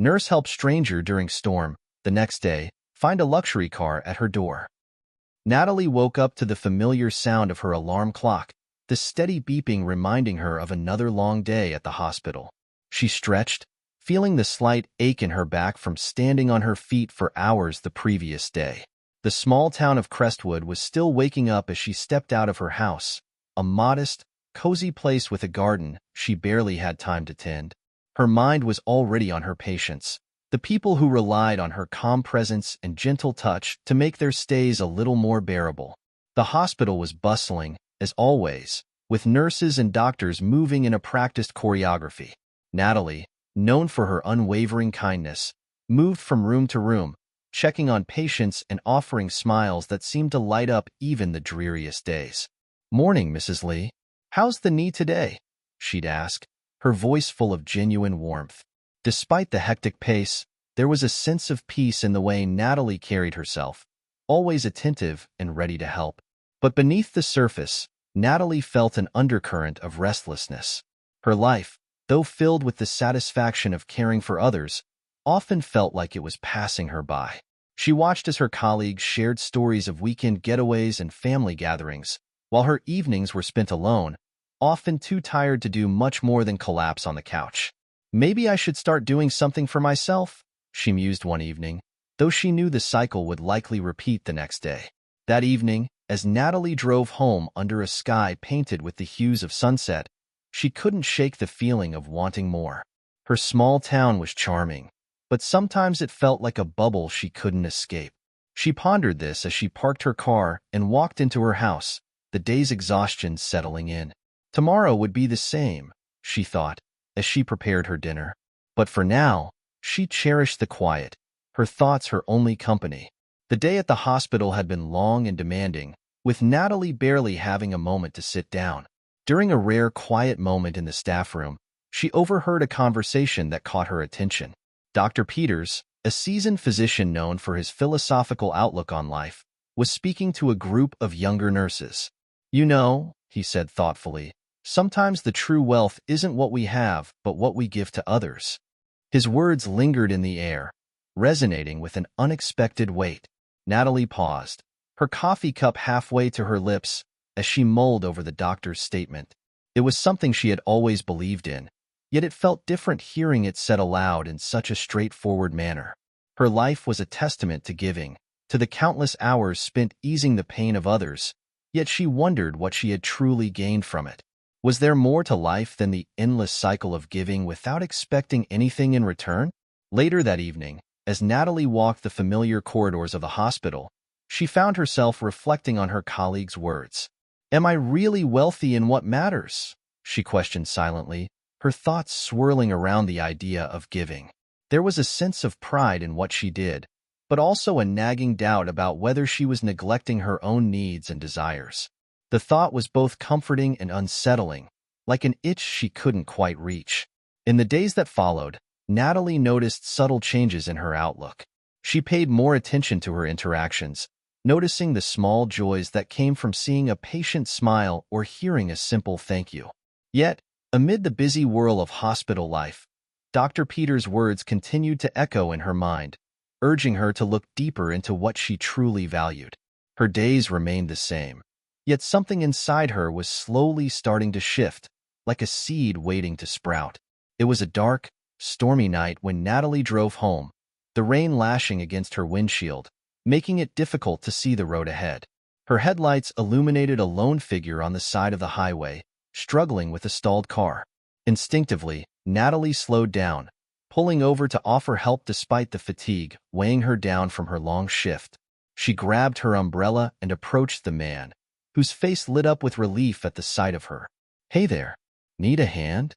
Nurse helps stranger during storm. The next day, find a luxury car at her door. Natalie woke up to the familiar sound of her alarm clock, the steady beeping reminding her of another long day at the hospital. She stretched, feeling the slight ache in her back from standing on her feet for hours the previous day. The small town of Crestwood was still waking up as she stepped out of her house, a modest, cozy place with a garden she barely had time to tend. Her mind was already on her patients, the people who relied on her calm presence and gentle touch to make their stays a little more bearable. The hospital was bustling, as always, with nurses and doctors moving in a practiced choreography. Natalie, known for her unwavering kindness, moved from room to room, checking on patients and offering smiles that seemed to light up even the dreariest days. "Morning, Mrs. Lee. How's the knee today?" she'd ask, her voice full of genuine warmth. Despite the hectic pace, there was a sense of peace in the way Natalie carried herself, always attentive and ready to help. But beneath the surface, Natalie felt an undercurrent of restlessness. Her life, though filled with the satisfaction of caring for others, often felt like it was passing her by. She watched as her colleagues shared stories of weekend getaways and family gatherings, while her evenings were spent alone, often too tired to do much more than collapse on the couch. "Maybe I should start doing something for myself," she mused one evening, though she knew the cycle would likely repeat the next day. That evening, as Natalie drove home under a sky painted with the hues of sunset, she couldn't shake the feeling of wanting more. Her small town was charming, but sometimes it felt like a bubble she couldn't escape. She pondered this as she parked her car and walked into her house, the day's exhaustion settling in. Tomorrow would be the same, she thought, as she prepared her dinner. But for now, she cherished the quiet, her thoughts her only company. The day at the hospital had been long and demanding, with Natalie barely having a moment to sit down. During a rare quiet moment in the staff room, she overheard a conversation that caught her attention. Dr. Peters, a seasoned physician known for his philosophical outlook on life, was speaking to a group of younger nurses. "You know," he said thoughtfully, "sometimes the true wealth isn't what we have, but what we give to others." His words lingered in the air, resonating with an unexpected weight. Natalie paused, her coffee cup halfway to her lips, as she mulled over the doctor's statement. It was something she had always believed in, yet it felt different hearing it said aloud in such a straightforward manner. Her life was a testament to giving, to the countless hours spent easing the pain of others, yet she wondered what she had truly gained from it. Was there more to life than the endless cycle of giving without expecting anything in return? Later that evening, as Natalie walked the familiar corridors of the hospital, she found herself reflecting on her colleague's words. "Am I really wealthy in what matters?" she questioned silently, her thoughts swirling around the idea of giving. There was a sense of pride in what she did, but also a nagging doubt about whether she was neglecting her own needs and desires. The thought was both comforting and unsettling, like an itch she couldn't quite reach. In the days that followed, Natalie noticed subtle changes in her outlook. She paid more attention to her interactions, noticing the small joys that came from seeing a patient smile or hearing a simple thank you. Yet, amid the busy whirl of hospital life, Dr. Peters' words continued to echo in her mind, urging her to look deeper into what she truly valued. Her days remained the same, yet something inside her was slowly starting to shift, like a seed waiting to sprout. It was a dark, stormy night when Natalie drove home, the rain lashing against her windshield, making it difficult to see the road ahead. Her headlights illuminated a lone figure on the side of the highway, struggling with a stalled car. Instinctively, Natalie slowed down, pulling over to offer help despite the fatigue weighing her down from her long shift. She grabbed her umbrella and approached the man, whose face lit up with relief at the sight of her. "Hey there, need a hand?"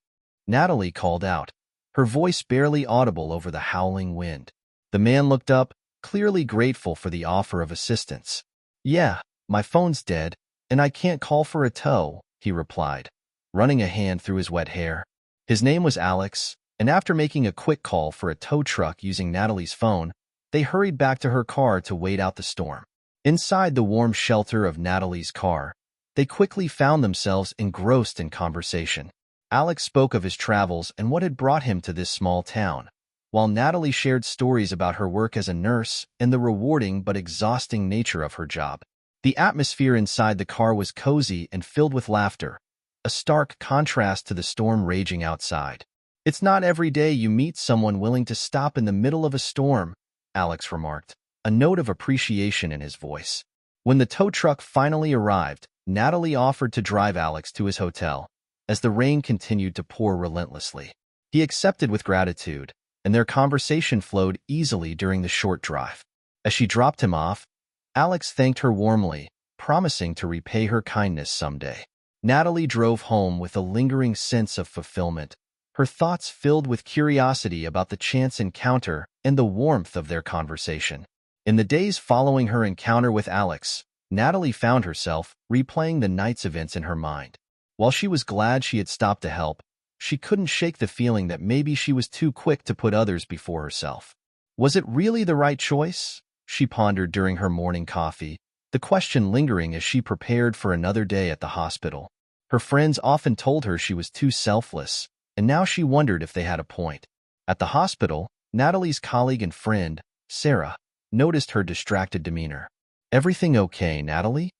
Natalie called out, her voice barely audible over the howling wind. The man looked up, clearly grateful for the offer of assistance. "Yeah, my phone's dead, and I can't call for a tow," he replied, running a hand through his wet hair. His name was Alex, and after making a quick call for a tow truck using Natalie's phone, they hurried back to her car to wait out the storm. Inside the warm shelter of Natalie's car, they quickly found themselves engrossed in conversation. Alex spoke of his travels and what had brought him to this small town, while Natalie shared stories about her work as a nurse and the rewarding but exhausting nature of her job. The atmosphere inside the car was cozy and filled with laughter, a stark contrast to the storm raging outside. "It's not every day you meet someone willing to stop in the middle of a storm," Alex remarked, a note of appreciation in his voice. When the tow truck finally arrived, Natalie offered to drive Alex to his hotel, as the rain continued to pour relentlessly. He accepted with gratitude, and their conversation flowed easily during the short drive. As she dropped him off, Alex thanked her warmly, promising to repay her kindness someday. Natalie drove home with a lingering sense of fulfillment, her thoughts filled with curiosity about the chance encounter and the warmth of their conversation. In the days following her encounter with Alex, Natalie found herself replaying the night's events in her mind. While she was glad she had stopped to help, she couldn't shake the feeling that maybe she was too quick to put others before herself. Was it really the right choice? She pondered during her morning coffee, the question lingering as she prepared for another day at the hospital. Her friends often told her she was too selfless, and now she wondered if they had a point. At the hospital, Natalie's colleague and friend, Sarah, noticed her distracted demeanor. "Everything okay, Natalie?"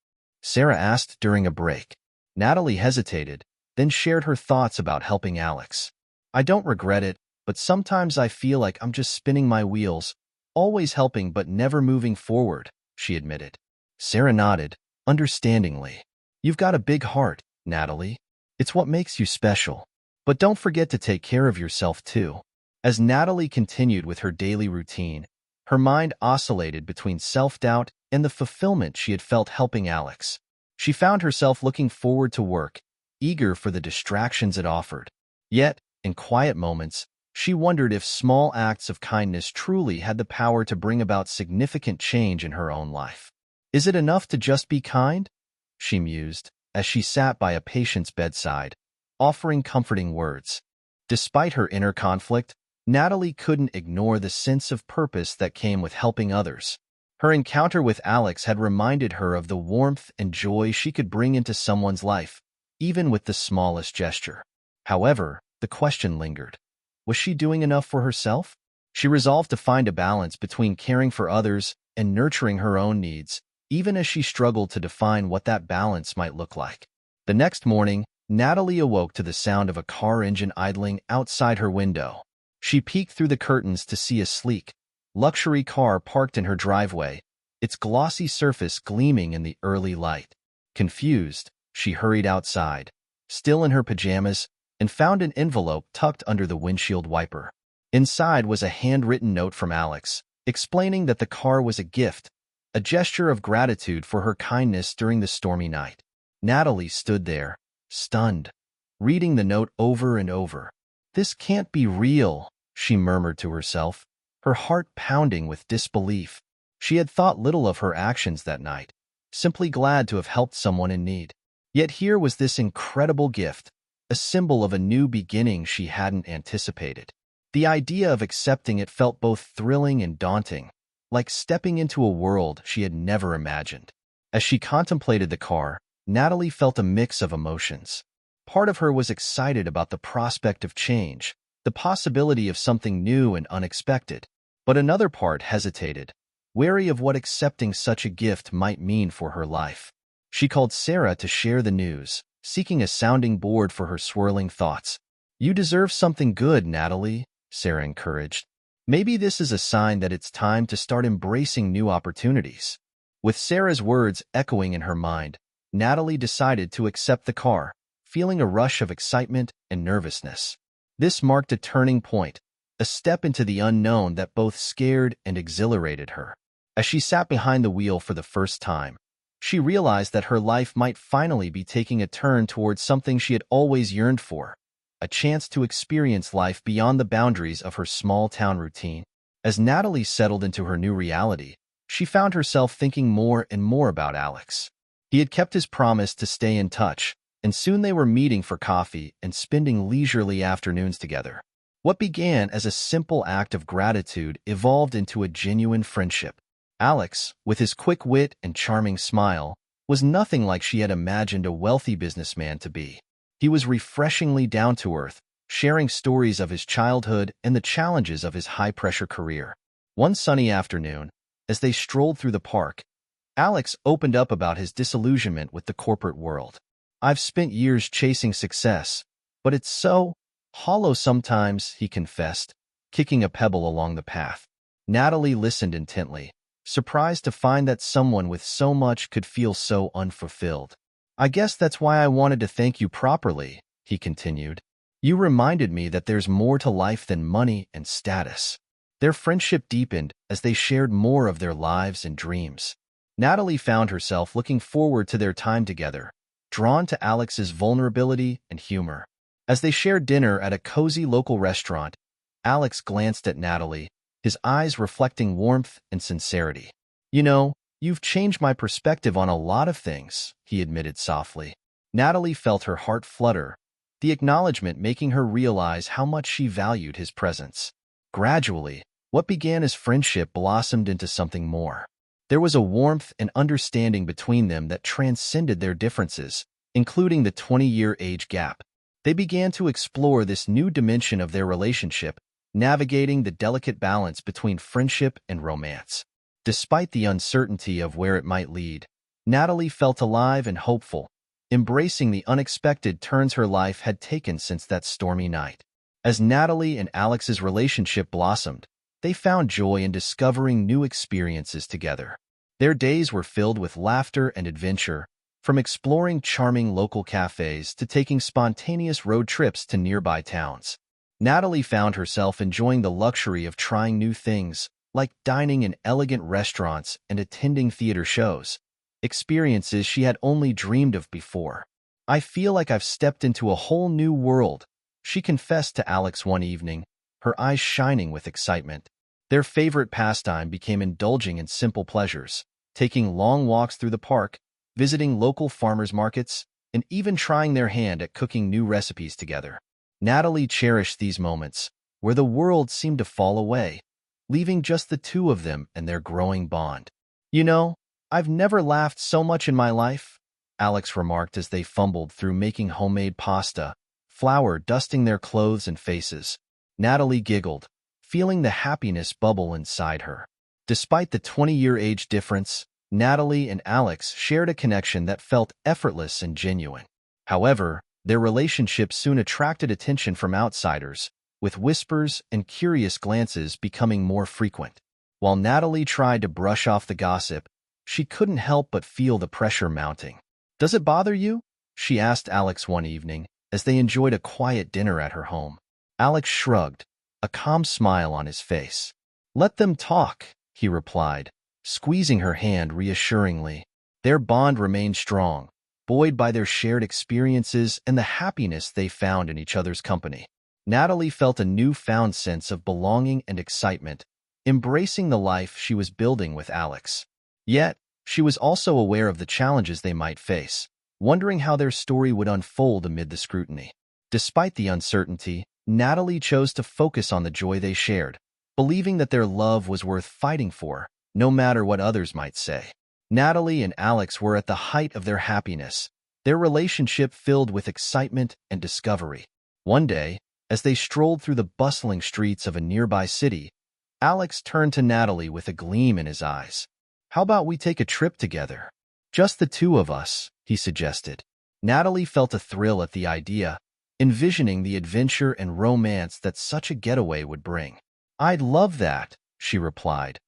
Sarah asked during a break. Natalie hesitated, then shared her thoughts about helping Alex. "I don't regret it, but sometimes I feel like I'm just spinning my wheels, always helping but never moving forward," she admitted. Sarah nodded, understandingly. "You've got a big heart, Natalie. It's what makes you special. But don't forget to take care of yourself, too." As Natalie continued with her daily routine, her mind oscillated between self-doubt and the fulfillment she had felt helping Alex. She found herself looking forward to work, eager for the distractions it offered. Yet, in quiet moments, she wondered if small acts of kindness truly had the power to bring about significant change in her own life. "Is it enough to just be kind?" she mused, as she sat by a patient's bedside, offering comforting words. Despite her inner conflict, Natalie couldn't ignore the sense of purpose that came with helping others. Her encounter with Alex had reminded her of the warmth and joy she could bring into someone's life, even with the smallest gesture. However, the question lingered. Was she doing enough for herself? She resolved to find a balance between caring for others and nurturing her own needs, even as she struggled to define what that balance might look like. The next morning, Natalie awoke to the sound of a car engine idling outside her window. She peeked through the curtains to see a sleek, luxury car parked in her driveway, its glossy surface gleaming in the early light. Confused, she hurried outside, still in her pajamas, and found an envelope tucked under the windshield wiper. Inside was a handwritten note from Alex, explaining that the car was a gift, a gesture of gratitude for her kindness during the stormy night. Natalie stood there, stunned, reading the note over and over. "This can't be real," she murmured to herself, her heart pounding with disbelief. She had thought little of her actions that night, simply glad to have helped someone in need. Yet here was this incredible gift, a symbol of a new beginning she hadn't anticipated. The idea of accepting it felt both thrilling and daunting, like stepping into a world she had never imagined. As she contemplated the car, Natalie felt a mix of emotions. Part of her was excited about the prospect of change, the possibility of something new and unexpected. But another part hesitated, wary of what accepting such a gift might mean for her life. She called Sarah to share the news, seeking a sounding board for her swirling thoughts. "You deserve something good, Natalie," Sarah encouraged. "Maybe this is a sign that it's time to start embracing new opportunities." With Sarah's words echoing in her mind, Natalie decided to accept the car, feeling a rush of excitement and nervousness. This marked a turning point, a step into the unknown that both scared and exhilarated her. As she sat behind the wheel for the first time, she realized that her life might finally be taking a turn towards something she had always yearned for, a chance to experience life beyond the boundaries of her small-town routine. As Natalie settled into her new reality, she found herself thinking more and more about Alex. He had kept his promise to stay in touch, and soon they were meeting for coffee and spending leisurely afternoons together. What began as a simple act of gratitude evolved into a genuine friendship. Alex, with his quick wit and charming smile, was nothing like she had imagined a wealthy businessman to be. He was refreshingly down to earth, sharing stories of his childhood and the challenges of his high-pressure career. One sunny afternoon, as they strolled through the park, Alex opened up about his disillusionment with the corporate world. "I've spent years chasing success, but it's so hollow sometimes," he confessed, kicking a pebble along the path. Natalie listened intently, surprised to find that someone with so much could feel so unfulfilled. "I guess that's why I wanted to thank you properly," he continued. "You reminded me that there's more to life than money and status." Their friendship deepened as they shared more of their lives and dreams. Natalie found herself looking forward to their time together, drawn to Alex's vulnerability and humor. As they shared dinner at a cozy local restaurant, Alex glanced at Natalie, his eyes reflecting warmth and sincerity. "You know, you've changed my perspective on a lot of things," he admitted softly. Natalie felt her heart flutter, the acknowledgement making her realize how much she valued his presence. Gradually, what began as friendship blossomed into something more. There was a warmth and understanding between them that transcended their differences, including the 20-year age gap. They began to explore this new dimension of their relationship, navigating the delicate balance between friendship and romance. Despite the uncertainty of where it might lead, Natalie felt alive and hopeful, embracing the unexpected turns her life had taken since that stormy night. As Natalie and Alex's relationship blossomed, they found joy in discovering new experiences together. Their days were filled with laughter and adventure, from exploring charming local cafes to taking spontaneous road trips to nearby towns. Natalie found herself enjoying the luxury of trying new things, like dining in elegant restaurants and attending theater shows, experiences she had only dreamed of before. "I feel like I've stepped into a whole new world," she confessed to Alex one evening, her eyes shining with excitement. Their favorite pastime became indulging in simple pleasures, taking long walks through the park, visiting local farmers markets, and even trying their hand at cooking new recipes together. Natalie cherished these moments, where the world seemed to fall away, leaving just the two of them and their growing bond. "You know, I've never laughed so much in my life," Alex remarked as they fumbled through making homemade pasta, flour dusting their clothes and faces. Natalie giggled, feeling the happiness bubble inside her. Despite the 20-year age difference, Natalie and Alex shared a connection that felt effortless and genuine. However, their relationship soon attracted attention from outsiders, with whispers and curious glances becoming more frequent. While Natalie tried to brush off the gossip, she couldn't help but feel the pressure mounting. "Does it bother you?" she asked Alex one evening, as they enjoyed a quiet dinner at her home. Alex shrugged, a calm smile on his face. "Let them talk," he replied, squeezing her hand reassuringly. Their bond remained strong, buoyed by their shared experiences and the happiness they found in each other's company. Natalie felt a newfound sense of belonging and excitement, embracing the life she was building with Alex. Yet, she was also aware of the challenges they might face, wondering how their story would unfold amid the scrutiny. Despite the uncertainty, Natalie chose to focus on the joy they shared, believing that their love was worth fighting for, no matter what others might say. Natalie and Alex were at the height of their happiness, their relationship filled with excitement and discovery. One day, as they strolled through the bustling streets of a nearby city, Alex turned to Natalie with a gleam in his eyes. "How about we take a trip together? Just the two of us," he suggested. Natalie felt a thrill at the idea, envisioning the adventure and romance that such a getaway would bring. "I'd love that," she replied,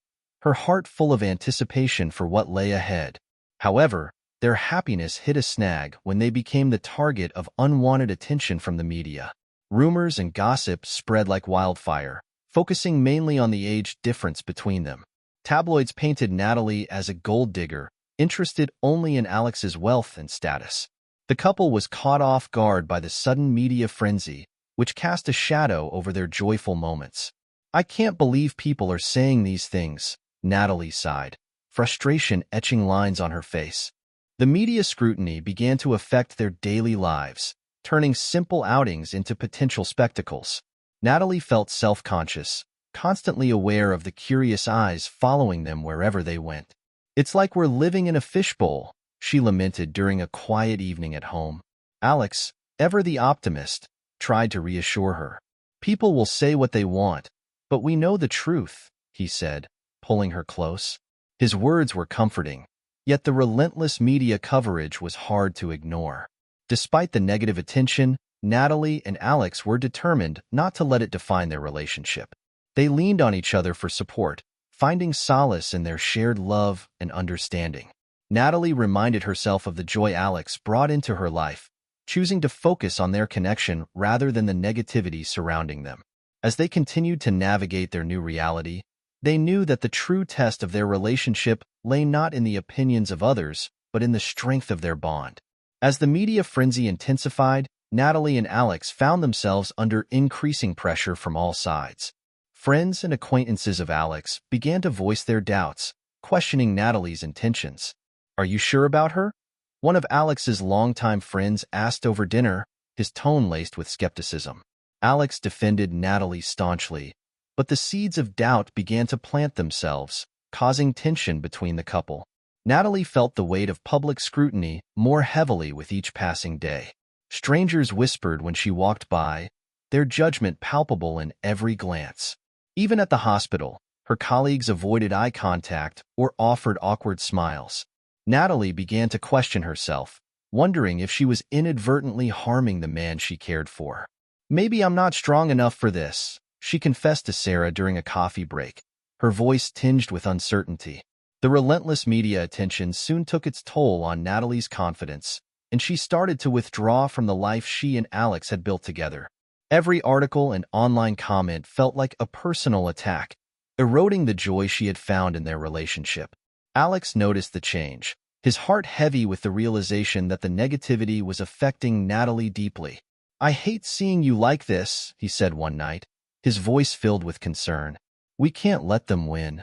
her heart full of anticipation for what lay ahead. However, their happiness hit a snag when they became the target of unwanted attention from the media. Rumors and gossip spread like wildfire, focusing mainly on the age difference between them. Tabloids painted Natalie as a gold digger, interested only in Alex's wealth and status. The couple was caught off guard by the sudden media frenzy, which cast a shadow over their joyful moments. "I can't believe people are saying these things," Natalie sighed, frustration etching lines on her face. The media scrutiny began to affect their daily lives, turning simple outings into potential spectacles. Natalie felt self-conscious, constantly aware of the curious eyes following them wherever they went. "It's like we're living in a fishbowl," she lamented during a quiet evening at home. Alex, ever the optimist, tried to reassure her. "People will say what they want, but we know the truth," he said, pulling her close. His words were comforting, yet the relentless media coverage was hard to ignore. Despite the negative attention, Natalie and Alex were determined not to let it define their relationship. They leaned on each other for support, finding solace in their shared love and understanding. Natalie reminded herself of the joy Alex brought into her life, choosing to focus on their connection rather than the negativity surrounding them. As they continued to navigate their new reality, they knew that the true test of their relationship lay not in the opinions of others, but in the strength of their bond. As the media frenzy intensified, Natalie and Alex found themselves under increasing pressure from all sides. Friends and acquaintances of Alex began to voice their doubts, questioning Natalie's intentions. "Are you sure about her?" one of Alex's longtime friends asked over dinner, his tone laced with skepticism. Alex defended Natalie staunchly, but the seeds of doubt began to plant themselves, causing tension between the couple. Natalie felt the weight of public scrutiny more heavily with each passing day. Strangers whispered when she walked by, their judgment palpable in every glance. Even at the hospital, her colleagues avoided eye contact or offered awkward smiles. Natalie began to question herself, wondering if she was inadvertently harming the man she cared for. "Maybe I'm not strong enough for this," she confessed to Sarah during a coffee break, her voice tinged with uncertainty. The relentless media attention soon took its toll on Natalie's confidence, and she started to withdraw from the life she and Alex had built together. Every article and online comment felt like a personal attack, eroding the joy she had found in their relationship. Alex noticed the change, his heart heavy with the realization that the negativity was affecting Natalie deeply. "I hate seeing you like this," he said one night, his voice filled with concern. "We can't let them win."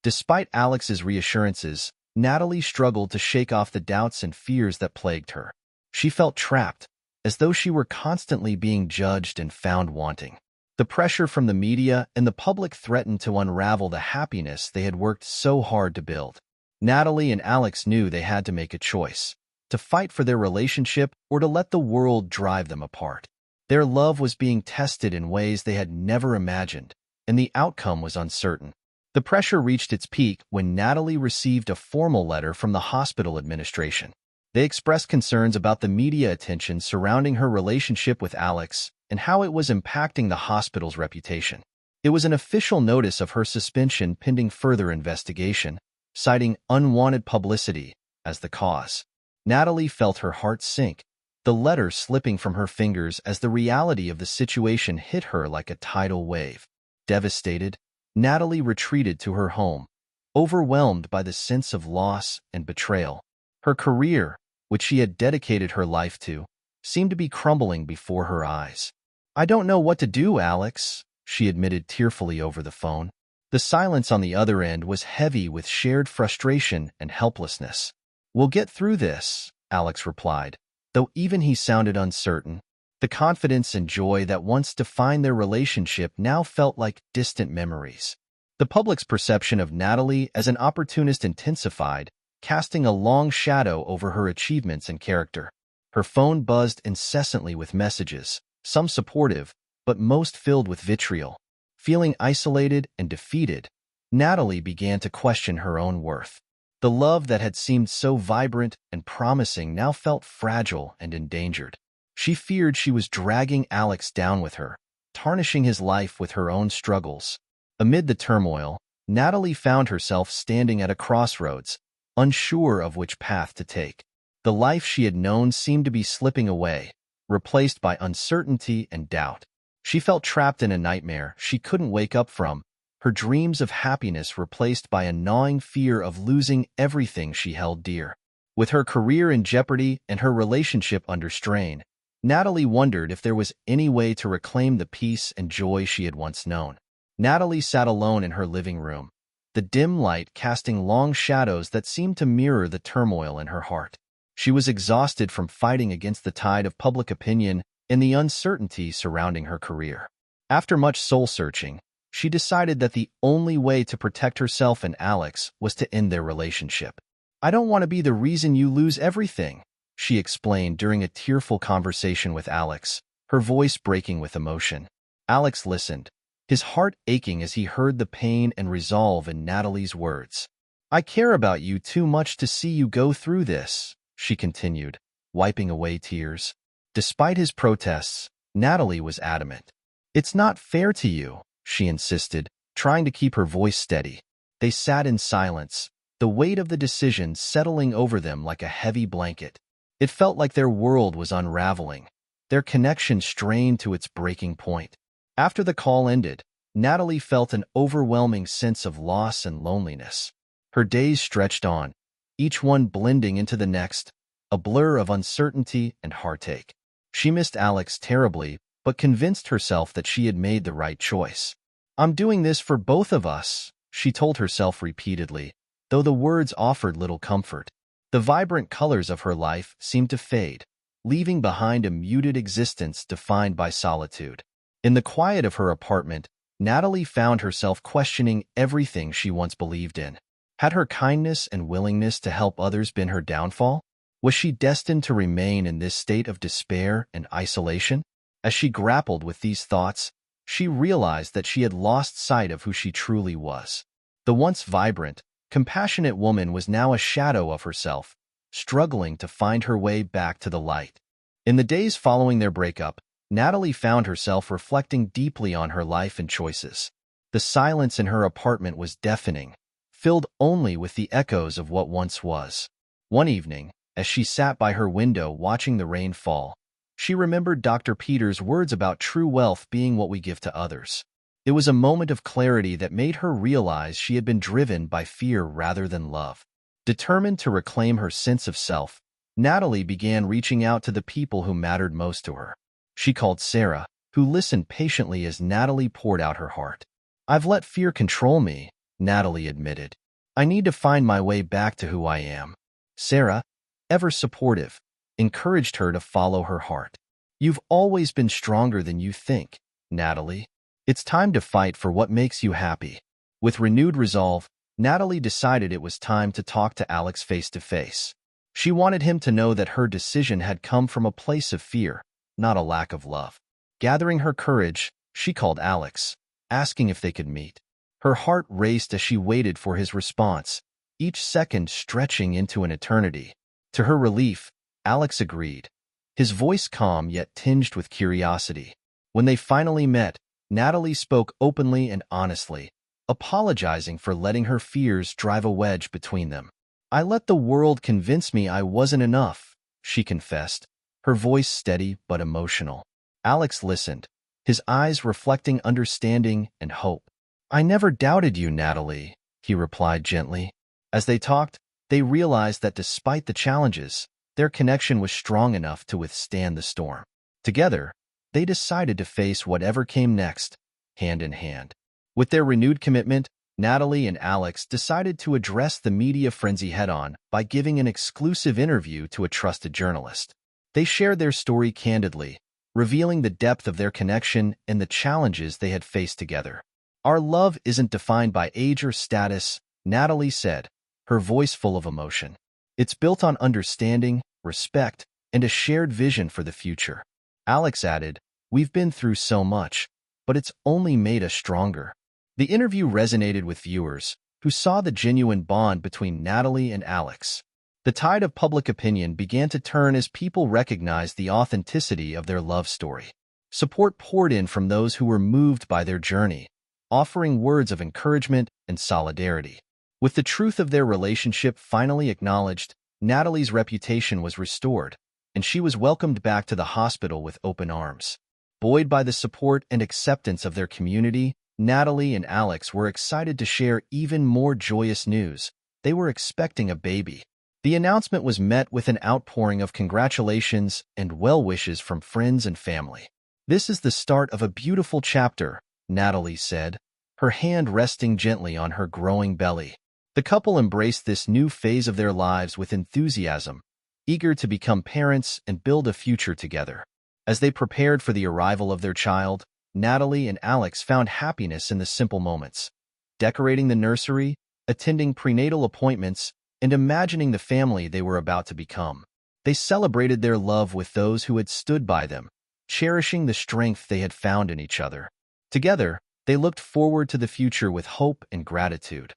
Despite Alex's reassurances, Natalie struggled to shake off the doubts and fears that plagued her. She felt trapped, as though she were constantly being judged and found wanting. The pressure from the media and the public threatened to unravel the happiness they had worked so hard to build. Natalie and Alex knew they had to make a choice, to fight for their relationship or to let the world drive them apart. Their love was being tested in ways they had never imagined, and the outcome was uncertain. The pressure reached its peak when Natalie received a formal letter from the hospital administration. They expressed concerns about the media attention surrounding her relationship with Alex and how it was impacting the hospital's reputation. It was an official notice of her suspension pending further investigation, citing unwanted publicity as the cause. Natalie felt her heart sink, the letter slipping from her fingers as the reality of the situation hit her like a tidal wave. Devastated, Natalie retreated to her home, overwhelmed by the sense of loss and betrayal. Her career, which she had dedicated her life to, seemed to be crumbling before her eyes. "I don't know what to do, Alex," she admitted tearfully over the phone. The silence on the other end was heavy with shared frustration and helplessness. "We'll get through this," Alex replied, though even he sounded uncertain. The confidence and joy that once defined their relationship now felt like distant memories. The public's perception of Natalie as an opportunist intensified, casting a long shadow over her achievements and character. Her phone buzzed incessantly with messages, some supportive, but most filled with vitriol. Feeling isolated and defeated, Natalie began to question her own worth. The love that had seemed so vibrant and promising now felt fragile and endangered. She feared she was dragging Alex down with her, tarnishing his life with her own struggles. Amid the turmoil, Natalie found herself standing at a crossroads, unsure of which path to take. The life she had known seemed to be slipping away, replaced by uncertainty and doubt. She felt trapped in a nightmare she couldn't wake up from, her dreams of happiness replaced by a gnawing fear of losing everything she held dear. With her career in jeopardy and her relationship under strain, Natalie wondered if there was any way to reclaim the peace and joy she had once known. Natalie sat alone in her living room, the dim light casting long shadows that seemed to mirror the turmoil in her heart. She was exhausted from fighting against the tide of public opinion and the uncertainty surrounding her career. After much soul-searching, she decided that the only way to protect herself and Alex was to end their relationship. "I don't want to be the reason you lose everything," she explained during a tearful conversation with Alex, her voice breaking with emotion. Alex listened, his heart aching as he heard the pain and resolve in Natalie's words. "I care about you too much to see you go through this," she continued, wiping away tears. Despite his protests, Natalie was adamant. "It's not fair to you," she insisted, trying to keep her voice steady. They sat in silence, the weight of the decision settling over them like a heavy blanket. It felt like their world was unraveling, their connection strained to its breaking point. After the call ended, Natalie felt an overwhelming sense of loss and loneliness. Her days stretched on, each one blending into the next, a blur of uncertainty and heartache. She missed Alex terribly, but convinced herself that she had made the right choice. "I'm doing this for both of us," she told herself repeatedly, though the words offered little comfort. The vibrant colors of her life seemed to fade, leaving behind a muted existence defined by solitude. In the quiet of her apartment, Natalie found herself questioning everything she once believed in. Had her kindness and willingness to help others been her downfall? Was she destined to remain in this state of despair and isolation? As she grappled with these thoughts, she realized that she had lost sight of who she truly was. The once vibrant, compassionate woman was now a shadow of herself, struggling to find her way back to the light. In the days following their breakup, Natalie found herself reflecting deeply on her life and choices. The silence in her apartment was deafening, filled only with the echoes of what once was. One evening, as she sat by her window watching the rain fall, she remembered Dr. Peter's words about true wealth being what we give to others. It was a moment of clarity that made her realize she had been driven by fear rather than love. Determined to reclaim her sense of self, Natalie began reaching out to the people who mattered most to her. She called Sarah, who listened patiently as Natalie poured out her heart. "I've let fear control me," Natalie admitted. "I need to find my way back to who I am." Sarah, ever supportive, encouraged her to follow her heart. "You've always been stronger than you think, Natalie. It's time to fight for what makes you happy." With renewed resolve, Natalie decided it was time to talk to Alex face to face. She wanted him to know that her decision had come from a place of fear, not a lack of love. Gathering her courage, she called Alex, asking if they could meet. Her heart raced as she waited for his response, each second stretching into an eternity. To her relief, Alex agreed, his voice calm yet tinged with curiosity. When they finally met, Natalie spoke openly and honestly, apologizing for letting her fears drive a wedge between them. "I let the world convince me I wasn't enough," she confessed, her voice steady but emotional. Alex listened, his eyes reflecting understanding and hope. "I never doubted you, Natalie," he replied gently. As they talked, they realized that despite the challenges, their connection was strong enough to withstand the storm. Together, they decided to face whatever came next, hand in hand. With their renewed commitment, Natalie and Alex decided to address the media frenzy head-on by giving an exclusive interview to a trusted journalist. They shared their story candidly, revealing the depth of their connection and the challenges they had faced together. "Our love isn't defined by age or status," Natalie said, her voice full of emotion. "It's built on understanding, respect, and a shared vision for the future." Alex added, "We've been through so much, but it's only made us stronger." The interview resonated with viewers, who saw the genuine bond between Natalie and Alex. The tide of public opinion began to turn as people recognized the authenticity of their love story. Support poured in from those who were moved by their journey, offering words of encouragement and solidarity. With the truth of their relationship finally acknowledged, Natalie's reputation was restored, and she was welcomed back to the hospital with open arms. Buoyed by the support and acceptance of their community, Natalie and Alex were excited to share even more joyous news. They were expecting a baby. The announcement was met with an outpouring of congratulations and well wishes from friends and family. "This is the start of a beautiful chapter," Natalie said, her hand resting gently on her growing belly. The couple embraced this new phase of their lives with enthusiasm, eager to become parents and build a future together. As they prepared for the arrival of their child, Natalie and Alex found happiness in the simple moments, decorating the nursery, attending prenatal appointments, and imagining the family they were about to become. They celebrated their love with those who had stood by them, cherishing the strength they had found in each other. Together, they looked forward to the future with hope and gratitude,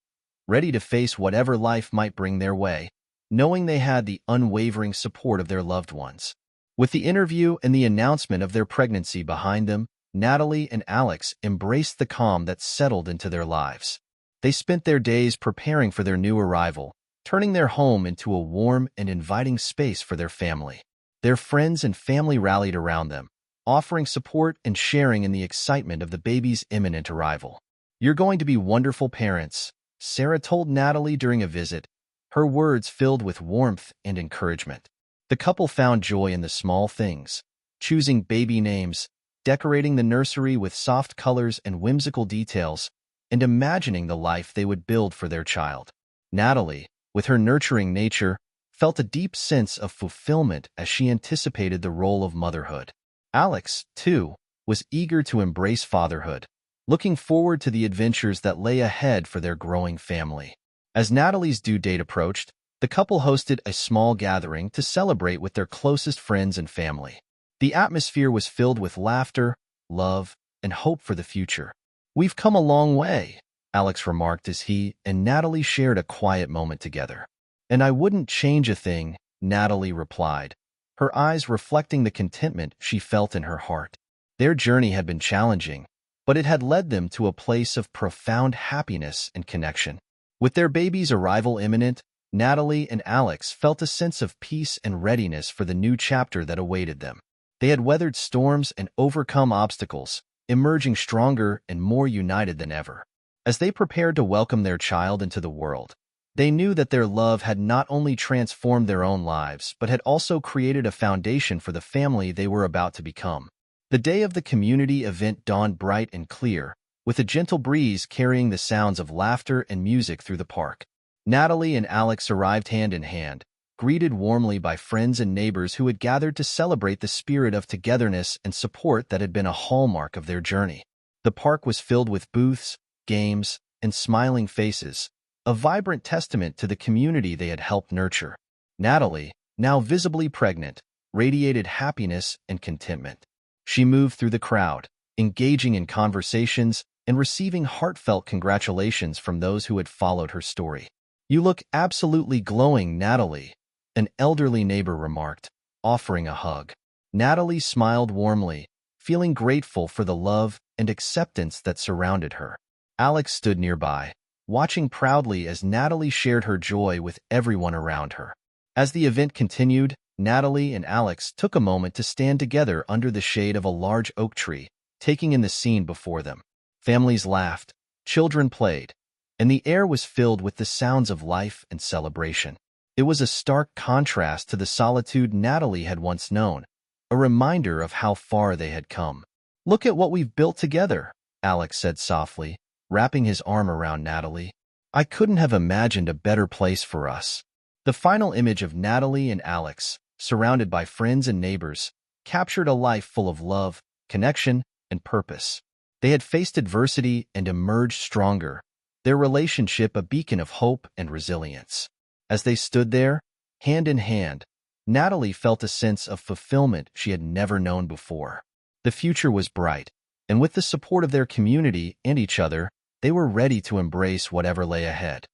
ready to face whatever life might bring their way, knowing they had the unwavering support of their loved ones. With the interview and the announcement of their pregnancy behind them, Natalie and Alex embraced the calm that settled into their lives. They spent their days preparing for their new arrival, turning their home into a warm and inviting space for their family. Their friends and family rallied around them, offering support and sharing in the excitement of the baby's imminent arrival. "You're going to be wonderful parents," Sarah told Natalie during a visit, her words filled with warmth and encouragement. The couple found joy in the small things, choosing baby names, decorating the nursery with soft colors and whimsical details, and imagining the life they would build for their child. Natalie, with her nurturing nature, felt a deep sense of fulfillment as she anticipated the role of motherhood. Alex, too, was eager to embrace fatherhood, looking forward to the adventures that lay ahead for their growing family. As Natalie's due date approached, the couple hosted a small gathering to celebrate with their closest friends and family. The atmosphere was filled with laughter, love, and hope for the future. "We've come a long way," Alex remarked as he and Natalie shared a quiet moment together. "And I wouldn't change a thing," Natalie replied, her eyes reflecting the contentment she felt in her heart. Their journey had been challenging, but it had led them to a place of profound happiness and connection. With their baby's arrival imminent, Natalie and Alex felt a sense of peace and readiness for the new chapter that awaited them. They had weathered storms and overcome obstacles, emerging stronger and more united than ever. As they prepared to welcome their child into the world, they knew that their love had not only transformed their own lives, but had also created a foundation for the family they were about to become. The day of the community event dawned bright and clear, with a gentle breeze carrying the sounds of laughter and music through the park. Natalie and Alex arrived hand in hand, greeted warmly by friends and neighbors who had gathered to celebrate the spirit of togetherness and support that had been a hallmark of their journey. The park was filled with booths, games, and smiling faces, a vibrant testament to the community they had helped nurture. Natalie, now visibly pregnant, radiated happiness and contentment. She moved through the crowd, engaging in conversations and receiving heartfelt congratulations from those who had followed her story. "You look absolutely glowing, Natalie," an elderly neighbor remarked, offering a hug. Natalie smiled warmly, feeling grateful for the love and acceptance that surrounded her. Alex stood nearby, watching proudly as Natalie shared her joy with everyone around her. As the event continued, Natalie and Alex took a moment to stand together under the shade of a large oak tree, taking in the scene before them. Families laughed, children played, and the air was filled with the sounds of life and celebration. It was a stark contrast to the solitude Natalie had once known, a reminder of how far they had come. "Look at what we've built together," Alex said softly, wrapping his arm around Natalie. "I couldn't have imagined a better place for us." The final image of Natalie and Alex, surrounded by friends and neighbors, captured a life full of love, connection, and purpose. They had faced adversity and emerged stronger, their relationship a beacon of hope and resilience. As they stood there, hand in hand, Natalie felt a sense of fulfillment she had never known before. The future was bright, and with the support of their community and each other, they were ready to embrace whatever lay ahead.